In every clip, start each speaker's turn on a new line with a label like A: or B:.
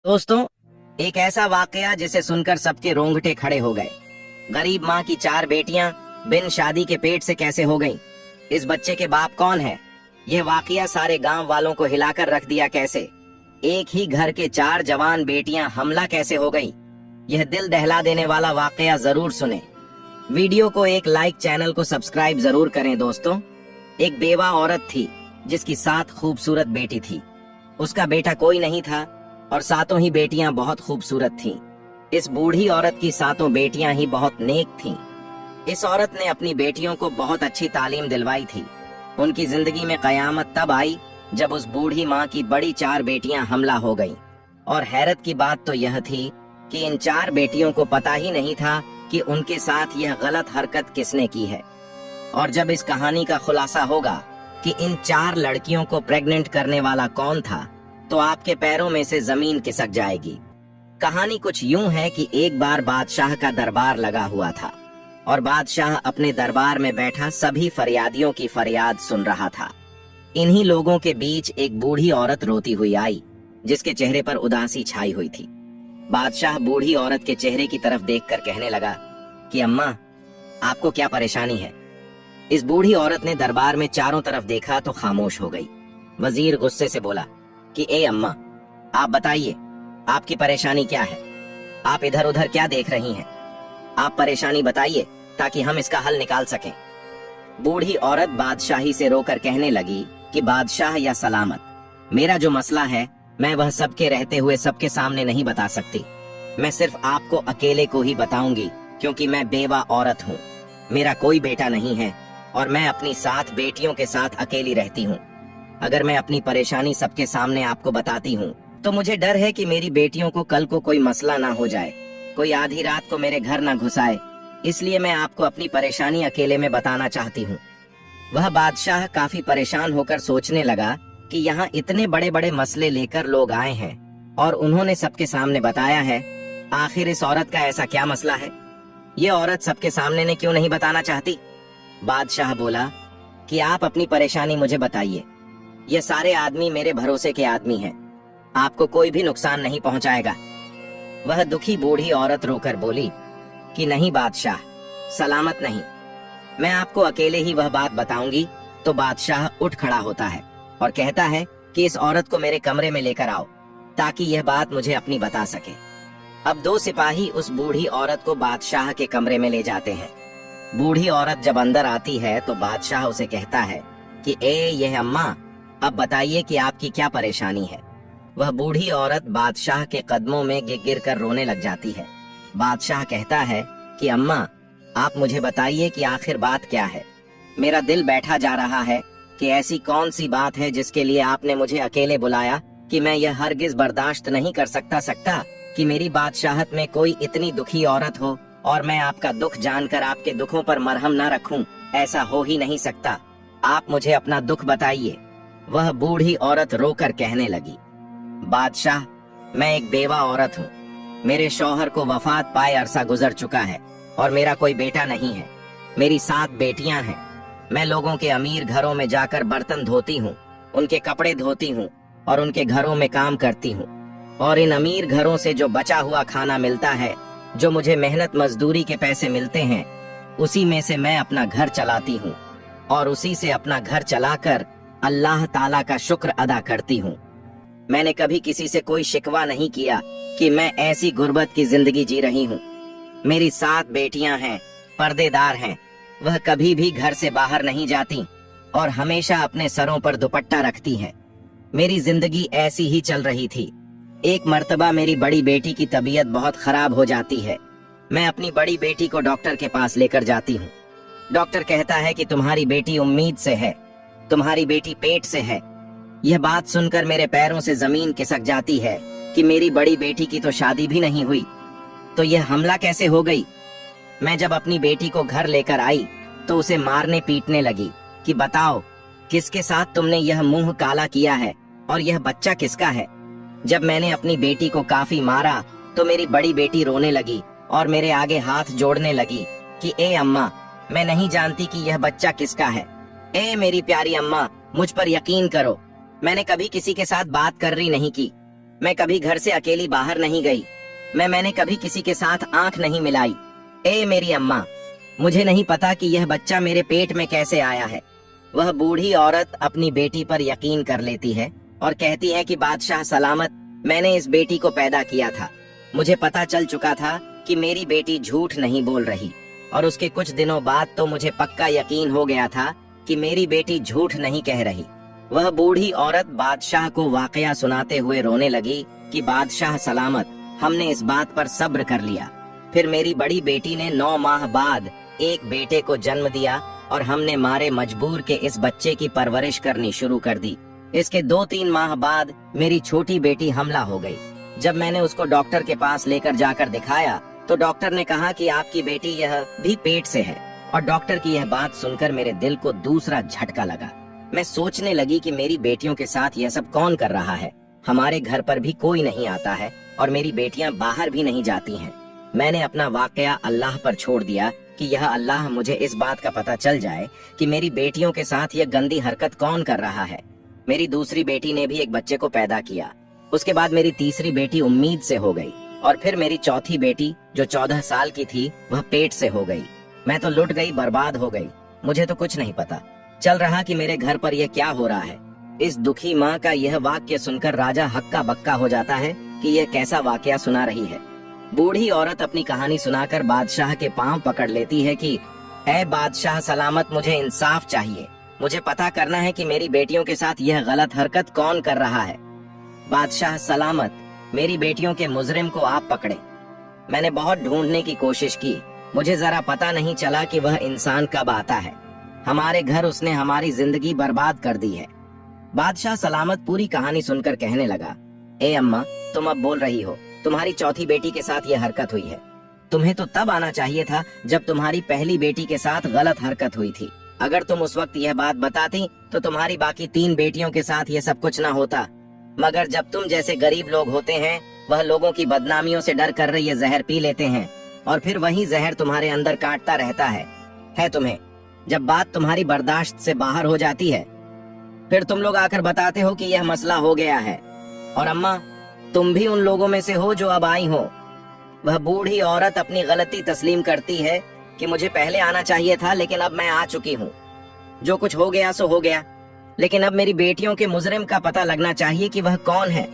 A: दोस्तों, एक ऐसा वाकया जिसे सुनकर सबके रोंगटे खड़े हो गए। गरीब माँ की 4 बेटियां बिन शादी के पेट से कैसे हो गईं? इस बच्चे के बाप कौन है? यह वाकया सारे गांव वालों को हिलाकर रख दिया कैसे? एक ही घर के 4 जवान बेटियां हमला कैसे हो गईं? यह दिल दहला देने वाला वाकया जरूर सुने। वीडियो को एक लाइक, चैनल को सब्सक्राइब जरूर करें। दोस्तों, एक बेवा औरत थी जिसकी 7 खूबसूरत बेटी थी। उसका बेटा कोई नहीं था और 7 ही बेटियां बहुत खूबसूरत थीं। इस बूढ़ी औरत की 7 बेटियां ही बहुत नेक थीं। इस औरत ने अपनी बेटियों को बहुत अच्छी तालीम दिलवाई थी। उनकी जिंदगी में कयामत तब आई जब उस बूढ़ी माँ की बड़ी 4 बेटियां हमला हो गईं। और हैरत की बात तो यह थी कि इन 4 बेटियों को पता ही नहीं था कि उनके साथ यह गलत हरकत किसने की है। और जब इस कहानी का खुलासा होगा कि इन 4 लड़कियों को प्रेग्नेंट करने वाला कौन था, तो आपके पैरों में से जमीन खिसक जाएगी। कहानी कुछ यूं है कि एक बार बादशाह का दरबार लगा हुआ था और बादशाह अपने दरबार में बैठा सभी फरियादियों की फरियाद सुन रहा था। इन्हीं लोगों के बीच एक बूढ़ी औरत रोती हुई आई, जिसके चेहरे पर उदासी छाई हुई थी। बादशाह बूढ़ी औरत के चेहरे की तरफ देखकर कहने लगा कि अम्मा, आपको क्या परेशानी है? इस बूढ़ी औरत ने दरबार में चारों तरफ देखा तो खामोश हो गई। वजीर गुस्से से बोला कि ए अम्मा, आप बताइए, आपकी परेशानी क्या है? आप इधर उधर क्या देख रही हैं? आप परेशानी बताइए ताकि हम इसका हल निकाल सकें। बूढ़ी औरत बादशाही से रोकर कहने लगी कि बादशाह या सलामत, मेरा जो मसला है मैं वह सबके रहते हुए सबके सामने नहीं बता सकती। मैं सिर्फ आपको अकेले को ही बताऊंगी, क्योंकि मैं बेवा औरत हूँ। मेरा कोई बेटा नहीं है और मैं अपनी 7 बेटियों के साथ अकेली रहती हूँ। अगर मैं अपनी परेशानी सबके सामने आपको बताती हूँ तो मुझे डर है कि मेरी बेटियों को कल को कोई मसला ना हो जाए, कोई आधी रात को मेरे घर ना घुस आए। इसलिए मैं आपको अपनी परेशानी अकेले में बताना चाहती हूँ। वह बादशाह काफी परेशान होकर सोचने लगा कि यहाँ इतने बड़े बड़े मसले लेकर लोग आए हैं और उन्होंने सबके सामने बताया है। आखिर इस औरत का ऐसा क्या मसला है? ये औरत सबके सामने ने क्यों नहीं बताना चाहती? बादशाह बोला कि आप अपनी परेशानी मुझे बताइए। ये सारे आदमी मेरे भरोसे के आदमी हैं, आपको कोई भी नुकसान नहीं पहुंचाएगा। वह दुखी बूढ़ी औरत रोकर बोली कि नहीं बादशाह, सलामत नहीं, मैं आपको अकेले ही वह बात बताऊंगी। तो बादशाह उठ खड़ा होता है और कहता है कि इस औरत को मेरे कमरे में लेकर आओ ताकि यह बात मुझे अपनी बता सके। अब 2 सिपाही उस बूढ़ी औरत को बादशाह के कमरे में ले जाते हैं। बूढ़ी औरत जब अंदर आती है तो बादशाह उसे कहता है कि यह अम्मा, अब बताइए कि आपकी क्या परेशानी है। वह बूढ़ी औरत बादशाह के कदमों में गिर कर रोने लग जाती है। बादशाह कहता है कि अम्मा, आप मुझे बताइए कि आखिर बात क्या है। मेरा दिल बैठा जा रहा है कि ऐसी कौन सी बात है जिसके लिए आपने मुझे अकेले बुलाया, कि मैं यह हरगिज बर्दाश्त नहीं कर सकता कि मेरी बादशाहत में कोई इतनी दुखी औरत हो और मैं आपका दुख जानकर आपके दुखों पर मरहम न रखूं। ऐसा हो ही नहीं सकता। आप मुझे अपना दुख बताइए। वह बूढ़ी औरत रोकर कहने लगी, बादशाह, मैं एक बेवा औरत हूँ। मेरे शौहर को वफात पाए अरसा गुजर चुका है और मेरा कोई बेटा नहीं है। मेरी 7 बेटियां हैं। मैं लोगों के अमीर घरों में जाकर बर्तन धोती हूँ, उनके कपड़े धोती हूँ और उनके घरों में काम करती हूँ। और इन अमीर घरों से जो बचा हुआ खाना मिलता है, जो मुझे मेहनत मजदूरी के पैसे मिलते हैं, उसी में से मैं अपना घर चलाती हूँ और उसी से अपना घर चलाकर अल्लाह ताला का शुक्र अदा करती हूँ। मैंने कभी किसी से कोई शिकवा नहीं किया कि मैं ऐसी गुर्बत की जिंदगी जी रही हूँ। मेरी 7 बेटियां हैं, पर्देदार हैं। वह कभी भी घर से बाहर नहीं जाती और हमेशा अपने सरों पर दुपट्टा रखती हैं। मेरी जिंदगी ऐसी ही चल रही थी। एक मर्तबा मेरी बड़ी बेटी की तबीयत बहुत खराब हो जाती है। मैं अपनी बड़ी बेटी को डॉक्टर के पास लेकर जाती हूँ। डॉक्टर कहता है कि तुम्हारी बेटी उम्मीद से है, तुम्हारी बेटी पेट से है। यह बात सुनकर मेरे पैरों से जमीन खिसक जाती है कि मेरी बड़ी बेटी की तो शादी भी नहीं हुई, तो यह हमला कैसे हो गई। मैं जब अपनी बेटी को घर लेकर आई तो उसे मारने पीटने लगी कि बताओ, किसके साथ तुमने यह मुंह काला किया है और यह बच्चा किसका है। जब मैंने अपनी बेटी को काफी मारा तो मेरी बड़ी बेटी रोने लगी और मेरे आगे हाथ जोड़ने लगी कि ए अम्मा, मैं नहीं जानती कि यह बच्चा किसका है। ए मेरी प्यारी अम्मा, मुझ पर यकीन करो, मैंने कभी किसी के साथ बात कर रही नहीं की। मैं कभी घर से अकेली बाहर नहीं गई। मैंने कभी किसी के साथ आंख नहीं मिलाई। ए मेरी अम्मा, मुझे नहीं पता कि यह बच्चा मेरे पेट में कैसे आया है। वह बूढ़ी औरत अपनी बेटी पर यकीन कर लेती है और कहती है कि बादशाह सलामत, मैंने इस बेटी को पैदा किया था। मुझे पता चल चुका था कि मेरी बेटी झूठ नहीं बोल रही, और उसके कुछ दिनों बाद तो मुझे पक्का यकीन हो गया था कि मेरी बेटी झूठ नहीं कह रही। वह बूढ़ी औरत बादशाह को वाकया सुनाते हुए रोने लगी कि बादशाह सलामत, हमने इस बात पर सब्र कर लिया। फिर मेरी बड़ी बेटी ने 9 माह बाद एक बेटे को जन्म दिया और हमने मारे मजबूर के इस बच्चे की परवरिश करनी शुरू कर दी। इसके 2-3 माह बाद मेरी छोटी बेटी हमला हो गई। जब मैंने उसको डॉक्टर के पास लेकर जाकर दिखाया तो डॉक्टर ने कहा कि आपकी बेटी यह भी पेट से है। और डॉक्टर की यह बात सुनकर मेरे दिल को दूसरा झटका लगा। मैं सोचने लगी कि मेरी बेटियों के साथ यह सब कौन कर रहा है। हमारे घर पर भी कोई नहीं आता है और मेरी बेटियां बाहर भी नहीं जाती हैं। मैंने अपना वाकया अल्लाह पर छोड़ दिया कि यह अल्लाह मुझे इस बात का पता चल जाए कि मेरी बेटियों के साथ यह गंदी हरकत कौन कर रहा है। मेरी दूसरी बेटी ने भी एक बच्चे को पैदा किया। उसके बाद मेरी तीसरी बेटी उम्मीद से हो गई, और फिर मेरी चौथी बेटी जो 14 साल की थी वह पेट से हो गई। मैं तो लुट गई, बर्बाद हो गई। मुझे तो कुछ नहीं पता चल रहा कि मेरे घर पर यह क्या हो रहा है। इस दुखी माँ का यह वाक्य सुनकर राजा हक्का बक्का हो जाता है कि यह कैसा वाकया सुना रही है। बूढ़ी औरत अपनी कहानी सुनाकर बादशाह के पांव पकड़ लेती है कि ऐ बादशाह सलामत, मुझे इंसाफ चाहिए। मुझे पता करना है कि मेरी बेटियों के साथ यह गलत हरकत कौन कर रहा है। बादशाह सलामत, मेरी बेटियों के मुजरिम को आप पकड़े। मैंने बहुत ढूंढने की कोशिश की, मुझे जरा पता नहीं चला कि वह इंसान कब आता है। हमारे घर उसने हमारी जिंदगी बर्बाद कर दी है। बादशाह सलामत पूरी कहानी सुनकर कहने लगा, ए अम्मा, तुम अब बोल रही हो। तुम्हारी चौथी बेटी के साथ यह हरकत हुई है। तुम्हें तो तब आना चाहिए था जब तुम्हारी पहली बेटी के साथ गलत हरकत हुई थी। अगर तुम उस वक्त यह बात बताती तो तुम्हारी बाकी 3 बेटियों के साथ यह सब कुछ ना होता। मगर जब तुम जैसे गरीब लोग होते हैं, वह लोगों की बदनामियों से डर कर ये जहर पी लेते हैं और फिर वही जहर तुम्हारे अंदर काटता रहता है तुम्हें। जब बात तुम्हारी बर्दाश्त से बाहर हो जाती है, फिर तुम लोग आकर बताते हो कि यह मसला हो गया है। और अम्मा, तुम भी उन लोगों में से हो जो अब आई हो। वह बूढ़ी औरत अपनी गलती तस्लीम करती है कि मुझे पहले आना चाहिए था, लेकिन अब मैं आ चुकी हूँ। जो कुछ हो गया सो हो गया, लेकिन अब मेरी बेटियों के मुजरिम का पता लगना चाहिए कि वह कौन है।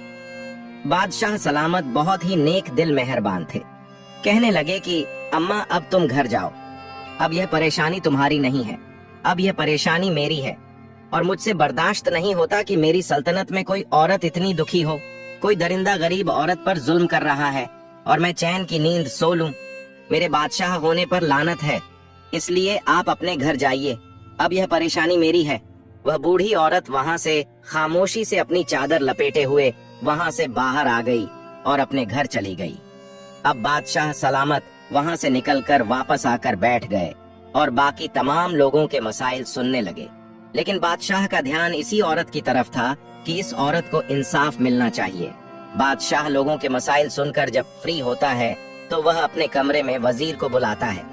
A: बादशाह सलामत बहुत ही नेक दिल मेहरबान थे। कहने लगे कि अम्मा, अब तुम घर जाओ। अब यह परेशानी तुम्हारी नहीं है, अब यह परेशानी मेरी है। और मुझसे बर्दाश्त नहीं होता कि मेरी सल्तनत में कोई औरत इतनी दुखी हो। कोई दरिंदा गरीब औरत पर जुल्म कर रहा है और मैं चैन की नींद सो लूं। मेरे बादशाह होने पर लानत है। इसलिए आप अपने घर जाइए, अब यह परेशानी मेरी है। वह बूढ़ी औरत वहाँ से खामोशी से अपनी चादर लपेटे हुए वहाँ से बाहर आ गई और अपने घर चली गई। अब बादशाह सलामत वहाँ से निकलकर वापस आकर बैठ गए और बाकी तमाम लोगों के मसाइल सुनने लगे। लेकिन बादशाह का ध्यान इसी औरत की तरफ था कि इस औरत को इंसाफ मिलना चाहिए। बादशाह लोगों के मसाइल सुनकर जब फ्री होता है तो वह अपने कमरे में वजीर को बुलाता है।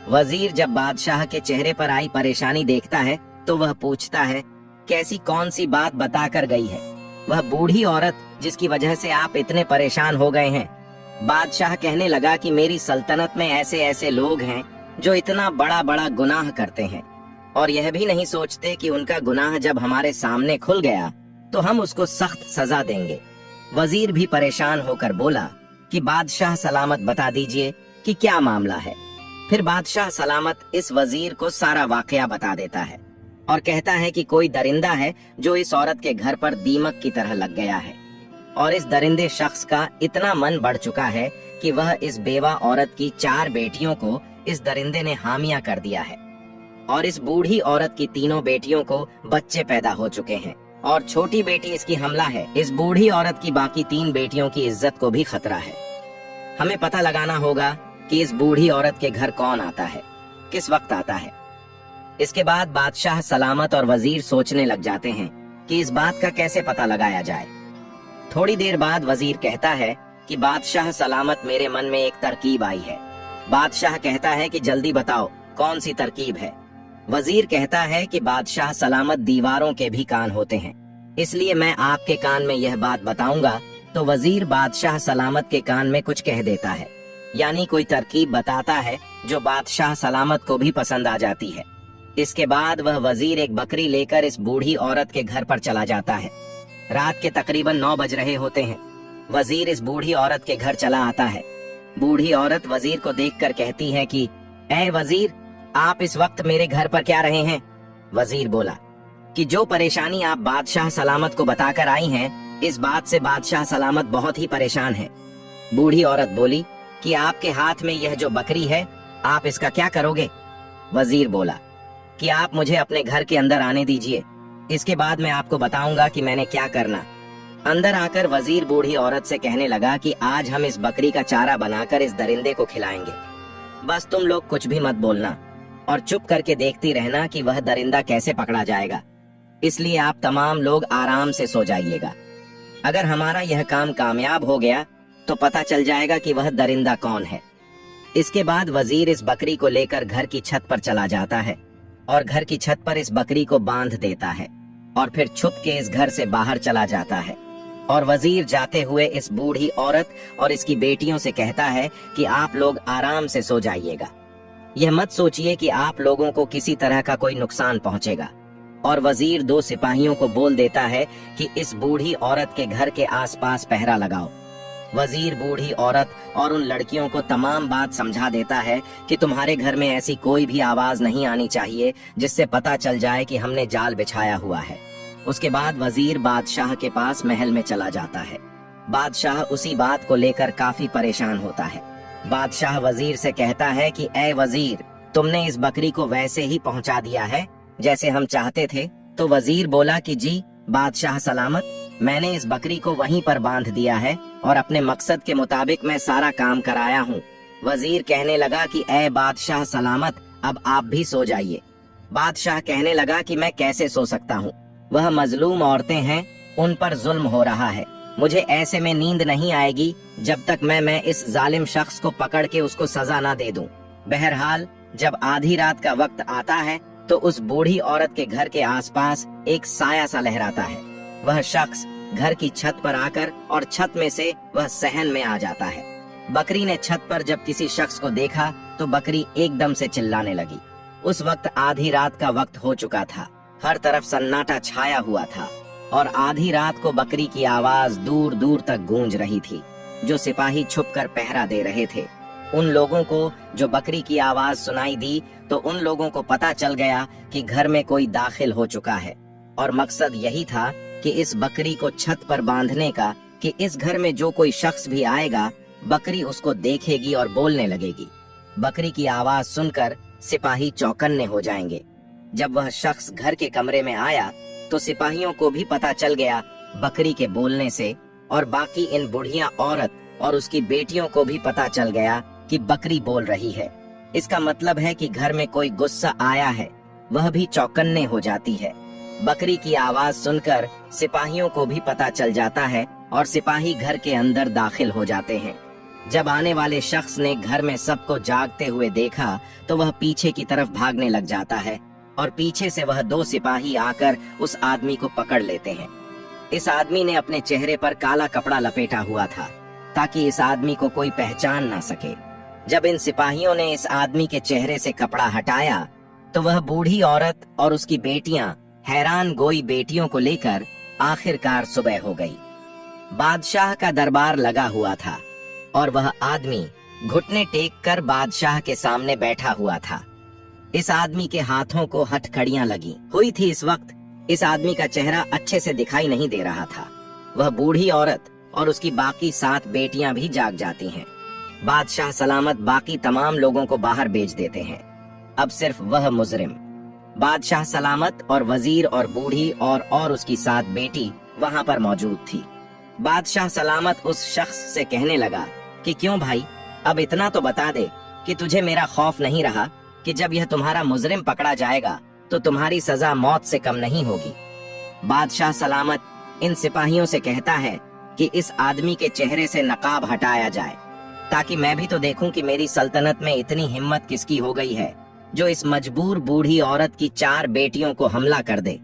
A: वजीर जब बादशाह के चेहरे पर आई परेशानी देखता है तो वह पूछता है, कैसी कौन सी बात बताकर गई है वह बूढ़ी औरत जिसकी वजह से आप इतने परेशान हो गए हैं। बादशाह कहने लगा कि मेरी सल्तनत में ऐसे ऐसे लोग हैं जो इतना बड़ा बड़ा गुनाह करते हैं और यह भी नहीं सोचते कि उनका गुनाह जब हमारे सामने खुल गया तो हम उसको सख्त सजा देंगे। वजीर भी परेशान होकर बोला कि बादशाह सलामत, बता दीजिए कि क्या मामला है। फिर बादशाह सलामत इस वजीर को सारा वाकया बता देता है और कहता है कि कोई दरिंदा है जो इस औरत के घर पर दीमक की तरह लग गया है और इस दरिंदे शख्स का इतना मन बढ़ चुका है कि वह इस बेवा औरत की 4 बेटियों को इस दरिंदे ने हामिया कर दिया है और इस बूढ़ी औरत की 3 बेटियों को बच्चे पैदा हो चुके हैं और छोटी बेटी इसकी हमला है। इस बूढ़ी औरत की बाकी 3 बेटियों की इज्जत को भी खतरा है। हमें पता लगाना होगा कि इस बूढ़ी औरत के घर कौन आता है, किस वक्त आता है। इसके बाद बादशाह सलामत और वजीर सोचने लग जाते हैं कि इस बात का कैसे पता लगाया जाए। थोड़ी देर बाद वजीर कहता है कि बादशाह सलामत, मेरे मन में एक तरकीब आई है। बादशाह कहता है कि जल्दी बताओ कौन सी तरकीब है। वजीर कहता है कि बादशाह सलामत, दीवारों के भी कान होते हैं, इसलिए मैं आपके कान में यह बात बताऊंगा तो वजीर बादशाह सलामत के कान में कुछ कह देता है, यानी कोई तरकीब बताता है जो बादशाह सलामत को भी पसंद आ जाती है। इसके बाद वह वजीर एक बकरी लेकर इस बूढ़ी औरत के घर पर चला जाता है। रात के तकरीबन 9 बज रहे होते हैं। वजीर इस बूढ़ी औरत के घर चला आता है। बूढ़ी औरत वजीर को देखकर कहती है कि ऐ वजीर, आप इस वक्त मेरे घर पर क्या रहे हैं? वजीर बोला कि जो परेशानी आप बादशाह सलामत को बताकर आई हैं, इस बात से बादशाह सलामत बहुत ही परेशान है। बूढ़ी औरत बोली कि आपके हाथ में यह जो बकरी है, आप इसका क्या करोगे? वजीर बोला कि आप मुझे अपने घर के अंदर आने दीजिए, इसके बाद मैं आपको बताऊंगा कि मैंने क्या करना। अंदर आकर वजीर बूढ़ी औरत से कहने लगा कि आज हम इस बकरी का चारा बनाकर इस दरिंदे को खिलाएंगे। बस तुम लोग कुछ भी मत बोलना और चुप करके देखती रहना कि वह दरिंदा कैसे पकड़ा जाएगा। इसलिए आप तमाम लोग आराम से सो जाइएगा। अगर हमारा यह काम कामयाब हो गया तो पता चल जाएगा कि वह दरिंदा कौन है। इसके बाद वजीर इस बकरी को लेकर घर की छत पर चला जाता है और घर की छत पर इस बकरी को बांध देता है और फिर छुप के इस घर से बाहर चला जाता है। और वजीर जाते हुए इस बूढ़ी औरत और इसकी बेटियों से कहता है कि आप लोग आराम से सो जाइएगा। यह मत सोचिए कि आप लोगों को किसी तरह का कोई नुकसान पहुंचेगा। और वजीर 2 सिपाहियों को बोल देता है कि इस बूढ़ी औरत के घर के आसपास पहरा लगाओ। वजीर बूढ़ी औरत और उन लड़कियों को तमाम बात समझा देता है कि तुम्हारे घर में ऐसी कोई भी आवाज नहीं आनी चाहिए जिससे पता चल जाए कि हमने जाल बिछाया हुआ है। उसके बाद वजीर बादशाह के पास महल में चला जाता है। बादशाह उसी बात को लेकर काफी परेशान होता है। बादशाह वजीर से कहता है कि ऐ वजीर, तुमने इस बकरी को वैसे ही पहुंचा दिया है जैसे हम चाहते थे? तो वजीर बोला कि जी बादशाह सलामत, मैंने इस बकरी को वहीं पर बांध दिया है और अपने मकसद के मुताबिक मैं सारा काम कराया हूँ। वजीर कहने लगा कि ऐ बादशाह सलामत, अब आप भी सो जाइए। बादशाह कहने लगा कि मैं कैसे सो सकता हूँ, वह मजलूम औरतें हैं, उन पर जुल्म हो रहा है। मुझे ऐसे में नींद नहीं आएगी जब तक मैं इस जालिम शख्स को पकड़ के उसको सजा ना दे दूं। बहरहाल जब आधी रात का वक्त आता है तो उस बूढ़ी औरत के घर के आसपास एक साया सा लहराता है। वह शख्स घर की छत पर आकर और छत में से वह सहन में आ जाता है। बकरी ने छत पर जब किसी शख्स को देखा तो बकरी एकदम से चिल्लाने लगी। उस वक्त आधी रात का वक्त हो चुका था। हर तरफ सन्नाटा छाया हुआ था और आधी रात को बकरी की आवाज दूर दूर तक गूंज रही थी। जो सिपाही छुपकर पहरा दे रहे थे, उन लोगों को जो बकरी की आवाज सुनाई दी तो उन लोगों को पता चल गया कि घर में कोई दाखिल हो चुका है। और मकसद यही था कि इस बकरी को छत पर बांधने का कि इस घर में जो कोई शख्स भी आएगा, बकरी उसको देखेगी और बोलने लगेगी। बकरी की आवाज सुनकर सिपाही चौकन्ने हो जाएंगे। जब वह शख्स घर के कमरे में आया तो सिपाहियों को भी पता चल गया बकरी के बोलने से, और बाकी इन बुढ़िया औरत और उसकी बेटियों को भी पता चल गया कि बकरी बोल रही है। इसका मतलब है कि घर में कोई गुस्सा आया है। वह भी चौकन्ने हो जाती है। बकरी की आवाज सुनकर सिपाहियों को भी पता चल जाता है और सिपाही घर के अंदर दाखिल हो जाते हैं। जब आने वाले शख्स ने घर में सबको जागते हुए देखा तो वह पीछे की तरफ भागने लग जाता है और पीछे से वह 2 सिपाही आकर उस आदमी को पकड़ लेते हैं। इस आदमी ने अपने चेहरे पर काला कपड़ा लपेटा हुआ था ताकि इस आदमी को कोई पहचान ना सके। जब इन सिपाहियों ने इस आदमी के चेहरे से कपड़ा हटाया तो वह बूढ़ी औरत और उसकी बेटियां हैरान गोई बेटियों को लेकर आखिरकार सुबह हो गई। बादशाह का दरबार लगा हुआ था और वह आदमी घुटने टेक कर बादशाह के सामने बैठा हुआ था। इस आदमी के हाथों को हथकड़ियां लगी हुई थी। इस वक्त इस आदमी का चेहरा अच्छे से दिखाई नहीं दे रहा था। वह बूढ़ी औरत और उसकी बाकी 7 बेटियां भी जाग जाती हैं। बादशाह सलामत बाकी तमाम लोगों को बाहर भेज देते हैं। अब सिर्फ वह मुजरिम, बादशाह सलामत और वजीर और बूढ़ी और उसकी 7 बेटी वहां पर मौजूद थी। बादशाह सलामत उस शख्स से कहने लगा कि क्यों भाई, अब इतना तो बता दे कि तुझे मेरा खौफ नहीं रहा कि जब यह तुम्हारा मुजरिम पकड़ा जाएगा तो तुम्हारी सजा मौत से कम नहीं होगी। बादशाह सलामत इन सिपाहियों से कहता है कि इस आदमी के चेहरे से नकाब हटाया जाए ताकि मैं भी तो देखूं कि मेरी सल्तनत में इतनी हिम्मत किसकी हो गई है जो इस मजबूर बूढ़ी औरत की 4 बेटियों को हमला कर दे।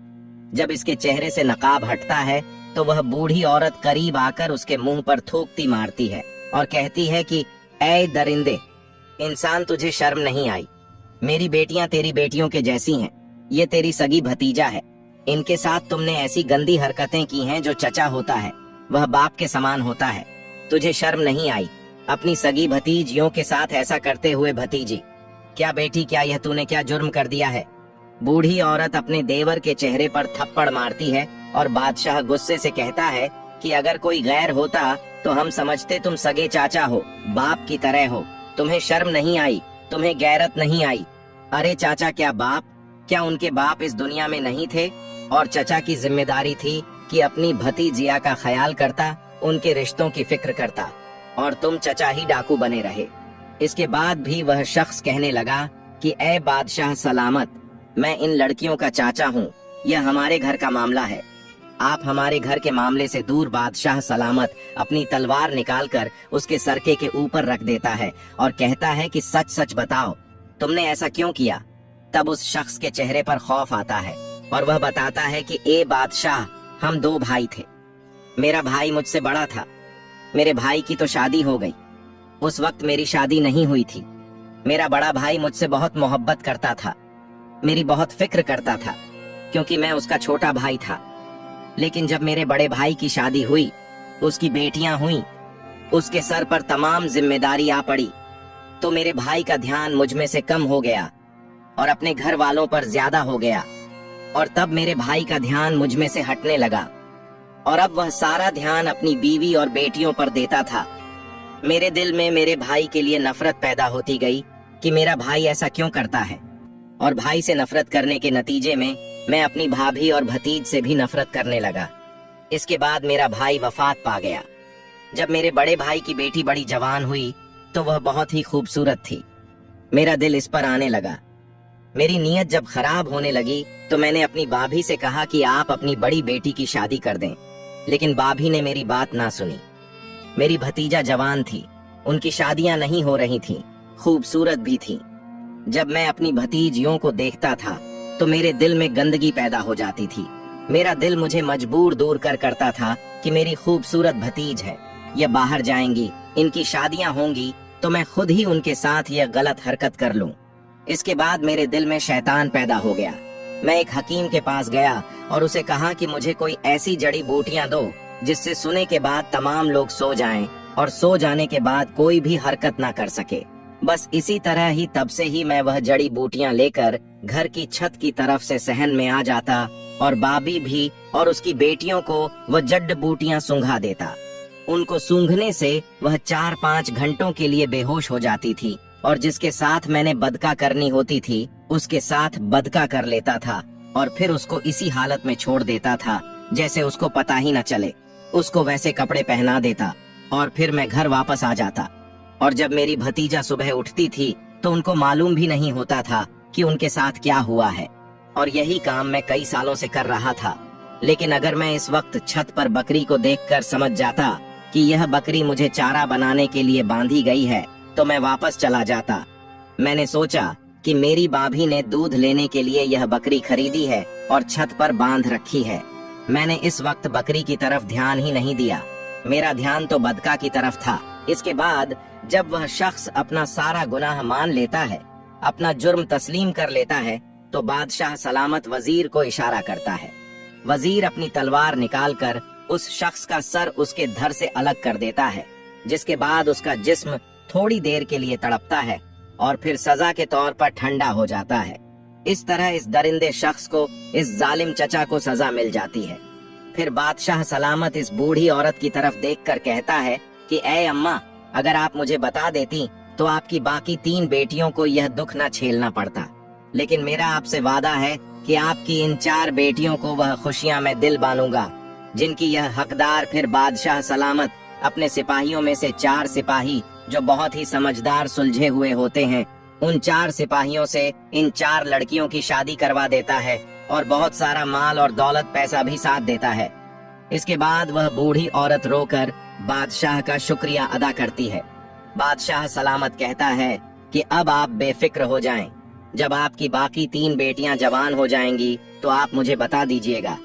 A: जब इसके चेहरे से नकाब हटता है तो वह बूढ़ी औरत करीब आकर उसके मुंह पर थूकती मारती है और कहती है कि ऐ दरिंदे, इंसान, तुझे शर्म नहीं आई? मेरी बेटियां तेरी बेटियों के जैसी हैं। ये तेरी सगी भतीजा है। इनके साथ तुमने ऐसी गंदी हरकतें की हैं जो चचा होता है वह बाप के समान होता है। तुझे शर्म नहीं आई अपनी सगी भतीजियों के साथ ऐसा करते हुए? भतीजी, क्या बेटी, क्या यह तूने क्या जुर्म कर दिया है? बूढ़ी औरत अपने देवर के चेहरे पर थप्पड़ मारती है और बादशाह गुस्से से कहता है कि अगर कोई गैर होता तो हम समझते तुम सगे चाचा हो, बाप की तरह हो। तुम्हें शर्म नहीं आई? तुम्हें गैरत नहीं आई? अरे चाचा, क्या बाप, क्या उनके बाप इस दुनिया में नहीं थे? और चचा की जिम्मेदारी थी कि अपनी भतीजिया का ख्याल करता, उनके रिश्तों की फिक्र करता, और तुम चचा ही डाकू बने रहे। इसके बाद भी वह शख्स कहने लगा कि ऐ बादशाह सलामत, मैं इन लड़कियों का चाचा हूँ, यह हमारे घर का मामला है। आप हमारे घर के मामले से दूर। बादशाह सलामत अपनी तलवार निकालकर उसके सरके के ऊपर रख देता है और कहता है कि सच सच बताओ, तुमने ऐसा क्यों किया? तब उस शख्स के चेहरे पर खौफ आता है और वह बताता है कि ए बादशाह, हम 2 भाई थे। मेरा भाई मुझसे बड़ा था। मेरे भाई की तो शादी हो गई। उस वक्त मेरी शादी नहीं हुई थी। मेरा बड़ा भाई मुझसे बहुत मोहब्बत करता था, मेरी बहुत फिक्र करता था, क्योंकि मैं उसका छोटा भाई था। लेकिन जब मेरे बड़े भाई की शादी हुई, उसकी बेटियां हुई, उसके सर पर तमाम जिम्मेदारी आ पड़ी, तो मेरे भाई का ध्यान मुझ में से कम हो गया और अपने घर वालों पर ज्यादा हो गया। और तब मेरे भाई का ध्यान मुझ में से हटने लगा और अब वह सारा ध्यान अपनी बीवी और बेटियों पर देता था। मेरे दिल में मेरे भाई के लिए नफरत पैदा होती गई कि मेरा भाई ऐसा क्यों करता है, और भाई से नफरत करने के नतीजे में मैं अपनी भाभी और भतीज से भी नफरत करने लगा। इसके बाद मेरा भाई वफात पा गया। जब मेरे बड़े भाई की बेटी बड़ी जवान हुई तो वह बहुत ही खूबसूरत थी। मेरा दिल इस पर आने लगा। मेरी नीयत जब खराब होने लगी तो मैंने अपनी भाभी से कहा कि आप अपनी बड़ी बेटी की शादी कर दें, लेकिन भाभी ने मेरी बात ना सुनी। मेरी भतीजा जवान थी, उनकी शादियां नहीं हो रही थीं, खूबसूरत भी थीं। जब मैं अपनी भतीजियों को देखता था तो मेरे दिल में गंदगी पैदा हो जाती थी। मेरा दिल मुझे मजबूर दूर करता था कि मेरी खूबसूरत भतीज है, ये बाहर जाएंगी, इनकी शादियां होंगी तो मैं खुद ही उनके साथ यह गलत हरकत कर लूं। इसके बाद मेरे दिल में शैतान पैदा हो गया। मैं एक हकीम के पास गया और उसे कहा कि मुझे कोई ऐसी जड़ी बूटियां दो जिससे सुने के बाद तमाम लोग सो जाएं और सो जाने के बाद कोई भी हरकत ना कर सके। बस इसी तरह ही तब से ही मैं वह जड़ी बूटियां लेकर घर की छत की तरफ से सहन में आ जाता और बाबी भी और उसकी बेटियों को वह जड़ बूटियां सूंघा देता। उनको सूंघने से वह 4-5 घंटों के लिए बेहोश हो जाती थी और जिसके साथ मैंने बदका करनी होती थी उसके साथ बदका कर लेता था और फिर उसको इसी हालत में छोड़ देता था जैसे उसको पता ही न चले। उसको वैसे कपड़े पहना देता और फिर मैं घर वापस आ जाता। और जब मेरी भतीजा सुबह उठती थी तो उनको मालूम भी नहीं होता था कि उनके साथ क्या हुआ है। और यही काम मैं कई सालों से कर रहा था। लेकिन अगर मैं इस वक्त छत पर बकरी को देखकर समझ जाता कि यह बकरी मुझे चारा बनाने के लिए बांधी गई है तो मैं वापस चला जाता। मैंने सोचा कि मेरी भाभी ने दूध लेने के लिए यह बकरी खरीदी है और छत पर बांध रखी है। मैंने इस वक्त बकरी की तरफ ध्यान ही नहीं दिया, मेरा ध्यान तो बदका की तरफ था। इसके बाद जब वह शख्स अपना सारा गुनाह मान लेता है, अपना जुर्म तस्लीम कर लेता है, तो बादशाह सलामत वजीर को इशारा करता है। वजीर अपनी तलवार निकालकर उस शख्स का सर उसके धड़ से अलग कर देता है, जिसके बाद उसका जिस्म थोड़ी देर के लिए तड़पता है और फिर सजा के तौर पर ठंडा हो जाता है। इस तरह इस दरिंदे शख्स को, इस जालिम चचा को सजा मिल जाती है। फिर बादशाह सलामत इस बूढ़ी औरत की तरफ देखकर कहता है कि ऐ अम्मा, अगर आप मुझे बता देती तो आपकी बाकी 3 बेटियों को यह दुख न झेलना पड़ता। लेकिन मेरा आपसे वादा है कि आपकी इन 4 बेटियों को वह खुशियां मैं दिल बांधूंगा जिनकी यह हकदार। फिर बादशाह सलामत अपने सिपाहियों में से 4 सिपाही जो बहुत ही समझदार सुलझे हुए होते हैं, उन 4 सिपाहियों से इन 4 लड़कियों की शादी करवा देता है और बहुत सारा माल और दौलत पैसा भी साथ देता है। इसके बाद वह बूढ़ी औरत रोकर बादशाह का शुक्रिया अदा करती है। बादशाह सलामत कहता है कि अब आप बेफिक्र हो जाएं। जब आपकी बाकी 3 बेटियां जवान हो जाएंगी तो आप मुझे बता दीजिएगा।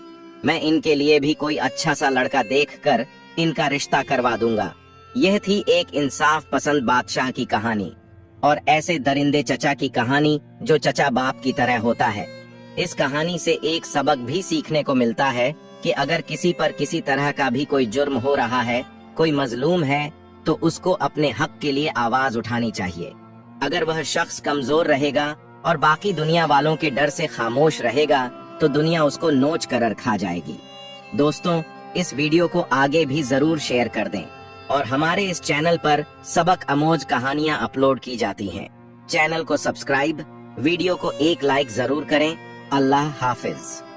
A: मैं इनके लिए भी कोई अच्छा सा लड़का देखकर इनका रिश्ता करवा दूंगा। यह थी एक इंसाफ पसंद बादशाह की कहानी और ऐसे दरिंदे चचा की कहानी जो चचा बाप की तरह होता है। इस कहानी से एक सबक भी सीखने को मिलता है कि अगर किसी पर किसी तरह का भी कोई जुर्म हो रहा है, कोई मजलूम है, तो उसको अपने हक के लिए आवाज उठानी चाहिए। अगर वह शख्स कमजोर रहेगा और बाकी दुनिया वालों के डर से खामोश रहेगा तो दुनिया उसको नोच कर खा जाएगी। दोस्तों, इस वीडियो को आगे भी जरूर शेयर कर दें और हमारे इस चैनल पर सबक अमोज कहानियां अपलोड की जाती हैं। चैनल को सब्सक्राइब, वीडियो को एक लाइक जरूर करें। अल्लाह हाफिज।